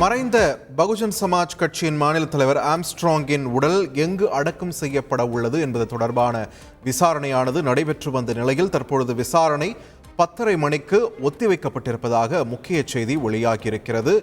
மறைந்த பகுஜன் சமாஜ் கட்சியின் மாநில தலைவர் ஆம்ஸ்ட்ராங்கின் உடல் எங்கு அடக்கம் செய்யப்பட உள்ளது என்பது தொடர்பான விசாரணையானது நடைபெற்று வந்த நிலையில் தற்பொழுது விசாரணை 10:30 மணிக்கு ஒத்திவைக்கப்பட்டிருப்பதாக முக்கிய செய்தி வெளியாகியிருக்கிறது.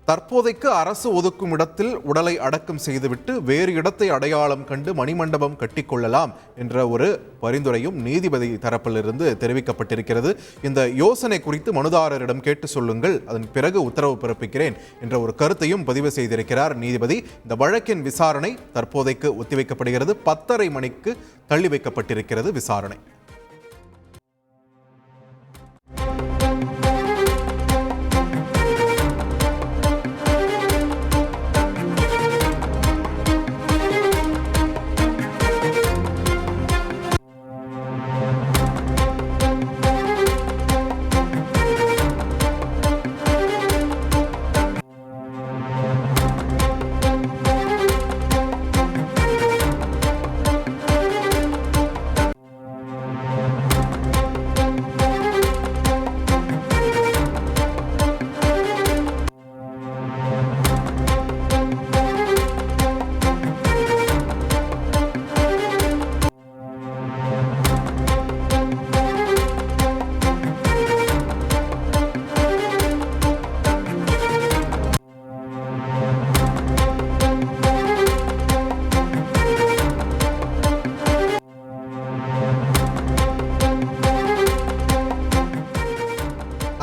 தற்போதைக்கு அரசு ஒதுக்கும் இடத்தில் உடலை அடக்கம் செய்துவிட்டு வேறு இடத்தை அடையாளம் கண்டு மணிமண்டபம் கட்டிக்கொள்ளலாம் என்ற ஒரு பரிந்துரையும் நீதிபதி தரப்பிலிருந்து தெரிவிக்கப்பட்டிருக்கிறது. இந்த யோசனை குறித்து மனுதாரரிடம் கேட்டு சொல்லுங்கள், அதன் பிறகு உத்தரவு பிறப்பிக்கிறேன் என்ற ஒரு கருத்தையும் பதிவு செய்திருக்கிறார் நீதிபதி. இந்த வழக்கின் விசாரணை தற்போதைக்கு ஒத்திவைக்கப்படுகிறது. 10:30 மணிக்கு தள்ளி வைக்கப்பட்டிருக்கிறது விசாரணை.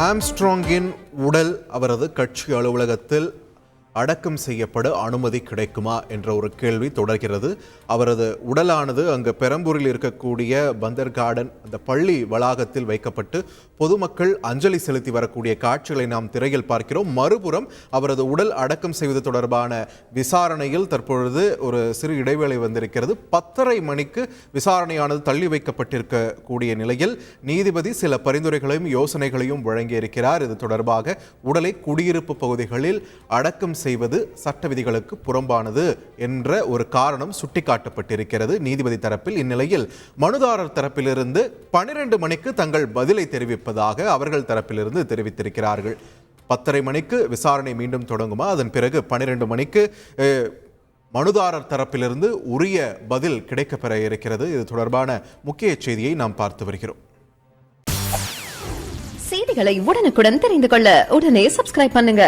ஆம்ஸ்ட்ராங்கின் உடல் அவரது கட்சி அலுவலகத்தில் அடக்கம் செய்யப்பட அனுமதி கிடைக்குமா என்ற ஒரு கேள்வி தொடர்கிறது. அவரது உடலானது அங்கு பெரம்பூரில் இருக்கக்கூடிய பந்தர் கார்டன் அந்த பள்ளி வளாகத்தில் வைக்கப்பட்டு பொதுமக்கள் அஞ்சலி செலுத்தி வரக்கூடிய காட்சிகளை நாம் திரையில் பார்க்கிறோம். மறுபுறம் அவரது உடல் அடக்கம் செய்வது தொடர்பான விசாரணையில் தற்பொழுது ஒரு சிறு இடைவேளை வந்திருக்கிறது. 10:30 மணிக்கு விசாரணையானது தள்ளி வைக்கப்பட்டிருக்கக்கூடிய நிலையில் நீதிபதி சில பரிந்துரைகளையும் யோசனைகளையும் வழங்கியிருக்கிறார். இது தொடர்பாக உடலை குடியிருப்பு பகுதிகளில் அடக்கம் செய்வது சட்ட விதிகளுக்கு புறம்பானது என்ற ஒரு காரணம் சுட்டிக்காட்டப்பட்டிருக்கிறது நீதிபதி தரப்பில். இந்நிலையில் மனுதாரர் தரப்பிலிருந்து 12 மணிக்கு தங்கள் பதிலை தெரிவிப்பதாக அவர்கள் தரப்பிலிருந்து தெரிவித்திருக்கிறார்கள். 10:30 மணிக்கு விசாரணை மீண்டும் தொடங்குமா, அதன் பிறகு 12 மணிக்கு மனுதாரர் தரப்பிலிருந்து உரிய பதில் கிடைக்கப்பெற இருக்கிறது. இது தொடர்பான முக்கிய செய்தியை நாம் பார்த்து வருகிறோம். செய்திகளை உடனுக்குடன் தெரிந்து கொள்ள உடனே சப்ஸ்கிரைப் பண்ணுங்க.